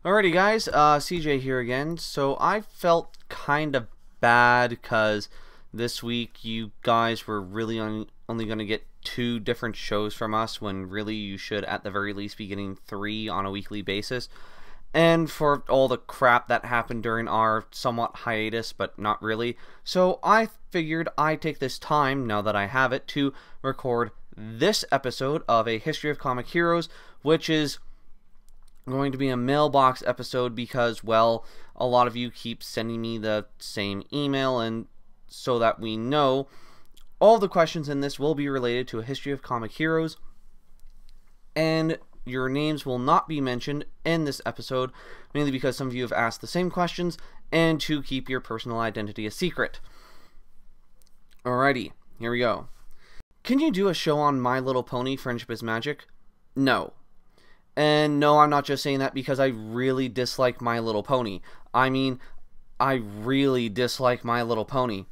Alrighty guys, CJ here again. So I felt kind of bad because this week you guys were really only going to get 2 different shows from us when really you should at the very least be getting 3 on a weekly basis. And for all the crap that happened during our somewhat hiatus, but not really. So I figured I'd take this time, now that I have it, to record this episode of A History of Comic Heroes, which is going to be a mailbox episode because, well, a lot of you keep sending me the same email, and so that we know, all the questions in this will be related to A History of Comic Heroes, and your names will not be mentioned in this episode, mainly because some of you have asked the same questions, and to keep your personal identity a secret. Alrighty, here we go. Can you do a show on My Little Pony, Friendship is Magic? No. And no, I'm not just saying that because I really dislike My Little Pony. I mean, I really dislike My Little Pony.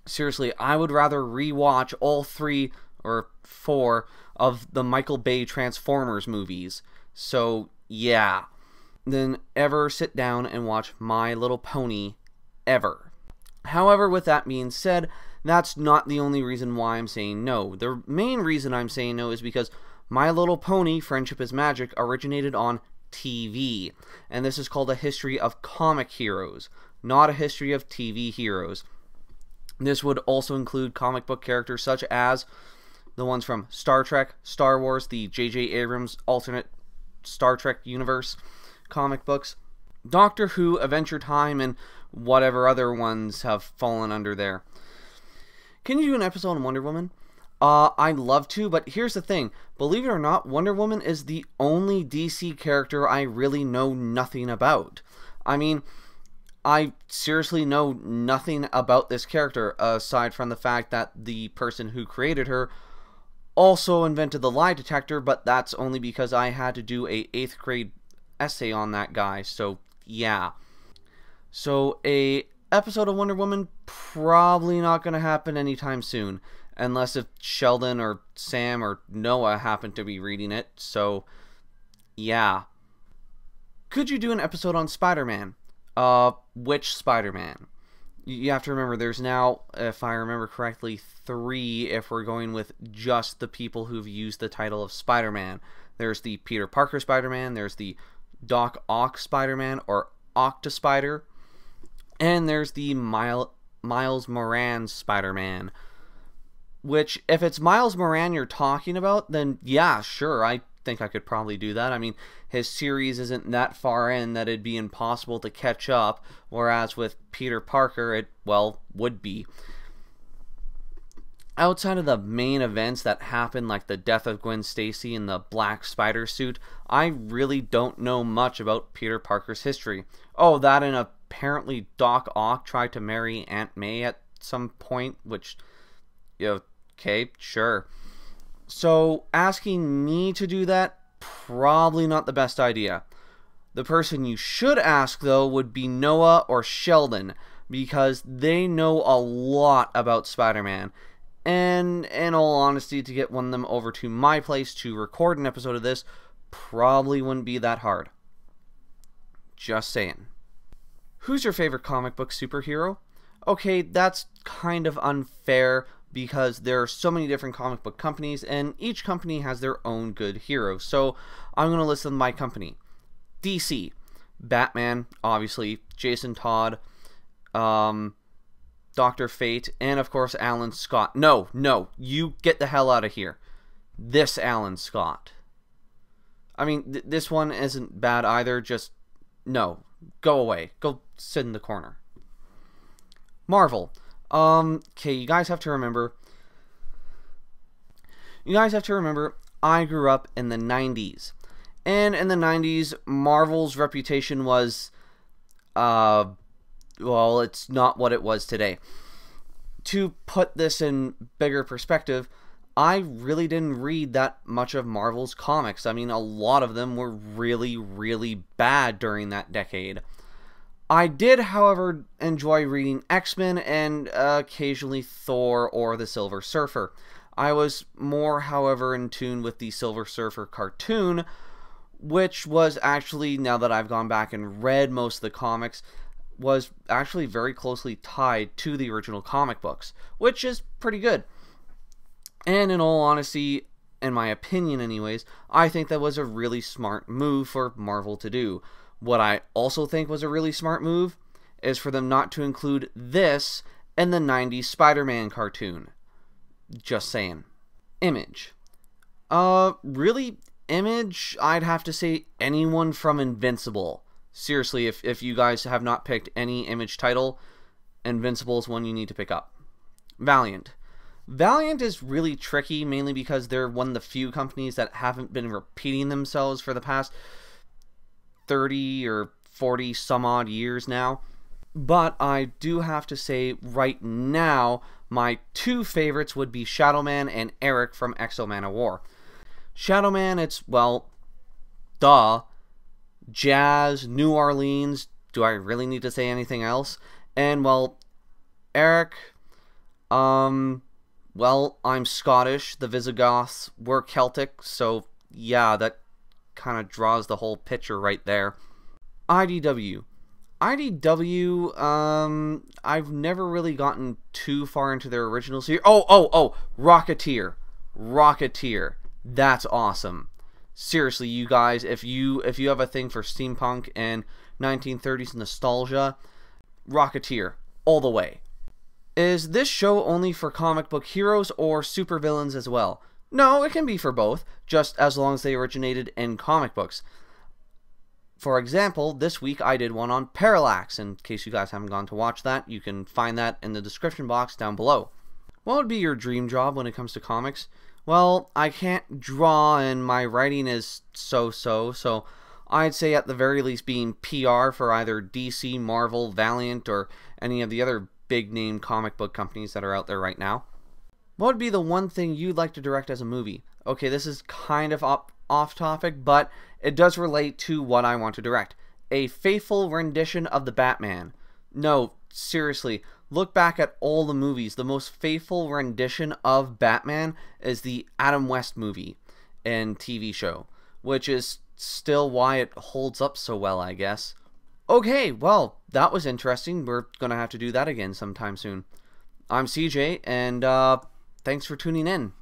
Seriously, I would rather rewatch all 3 or 4 of the Michael Bay Transformers movies. So, yeah. Than ever sit down and watch My Little Pony ever. However, with that being said, that's not the only reason why I'm saying no. The main reason I'm saying no is because My Little Pony, Friendship is Magic originated on TV, and this is called A History of Comic Heroes, not A History of TV Heroes. This would also include comic book characters such as the ones from Star Trek, Star Wars, the J.J. Abrams alternate Star Trek universe comic books, Doctor Who, Adventure Time, and whatever other ones have fallen under there. Can you do an episode on Wonder Woman? I'd love to, but here's the thing. Believe it or not, Wonder Woman is the only DC character I really know nothing about. I mean, I seriously know nothing about this character, aside from the fact that the person who created her also invented the lie detector, but that's only because I had to do a 8th grade essay on that guy, so yeah. So, a episode of Wonder Woman probably not going to happen anytime soon. Unless if Sheldon or Sam or Noah happen to be reading it, so yeah. Could you do an episode on Spider-Man? Which Spider-Man? You have to remember there's now, if I remember correctly, 3 if we're going with just the people who've used the title of Spider-Man. There's the Peter Parker Spider-Man, there's the Doc Ock Spider-Man or Octospider, and there's the Miles Morales Spider-Man. Which, if it's Miles Morales you're talking about, then yeah, sure, I think I could probably do that. I mean, his series isn't that far in that it'd be impossible to catch up, whereas with Peter Parker, it, well, would be. Outside of the main events that happen, like the death of Gwen Stacy in the black spider suit, I really don't know much about Peter Parker's history. Oh, that and apparently Doc Ock tried to marry Aunt May at some point, which, you know, okay, sure. So, asking me to do that, probably not the best idea. The person you should ask, though, would be Noah or Sheldon, because they know a lot about Spider-Man. And, in all honesty, to get one of them over to my place to record an episode of this probably wouldn't be that hard. Just saying. Who's your favorite comic book superhero? Okay, that's kind of unfair, because there are so many different comic book companies, and each company has their own good heroes. So I'm going to list them my company. DC. Batman, obviously. Jason Todd. Dr. Fate. And, of course, Alan Scott. No, you get the hell out of here. This Alan Scott. I mean, this one isn't bad either. Just, no. Go away. Go sit in the corner. Marvel. Okay, you guys have to remember, I grew up in the 90s, and in the 90s, Marvel's reputation was, well, it's not what it was today. To put this in bigger perspective, I really didn't read that much of Marvel's comics. I mean, a lot of them were really, really bad during that decade. I did, however, enjoy reading X-Men and occasionally Thor or the Silver Surfer. I was more, however, in tune with the Silver Surfer cartoon, which was actually, now that I've gone back and read most of the comics, was actually very closely tied to the original comic books, which is pretty good. And in all honesty, in my opinion anyways, I think that was a really smart move for Marvel to do. What I also think was a really smart move is for them not to include this in the 90s Spider-Man cartoon. Just saying. Image. Really, Image, I'd have to say anyone from Invincible. Seriously, if you guys have not picked any Image title, Invincible is one you need to pick up. Valiant. Valiant is really tricky, mainly because they're one of the few companies that haven't been repeating themselves for the past 30 or 40 some odd years now. But I do have to say, right now, my two favorites would be Shadowman and Eric from X-O Manowar. Shadowman, it's, well, duh, jazz, New Orleans, do I really need to say anything else? And, well, Eric, well, I'm Scottish, the Visigoths were Celtic, so yeah, that kind of draws the whole picture right there. IDW. I've never really gotten too far into their original series. Oh, Rocketeer. Rocketeer. That's awesome. Seriously, you guys, if you have a thing for steampunk and 1930s nostalgia, Rocketeer, all the way. Is this show only for comic book heroes or supervillains as well? No, it can be for both, just as long as they originated in comic books. For example, this week I did one on Parallax. In case you guys haven't gone to watch that, you can find that in the description box down below. What would be your dream job when it comes to comics? Well, I can't draw and my writing is so I'd say at the very least being PR for either DC, Marvel, Valiant, or any of the other big name comic book companies that are out there right now. What would be the one thing you'd like to direct as a movie? Okay, this is kind of off topic, but it does relate to what I want to direct. A faithful rendition of the Batman. No, seriously, look back at all the movies. The most faithful rendition of Batman is the Adam West movie and TV show, which is still why it holds up so well, I guess. Okay, well, that was interesting. We're gonna have to do that again sometime soon. I'm CJ, and thanks for tuning in.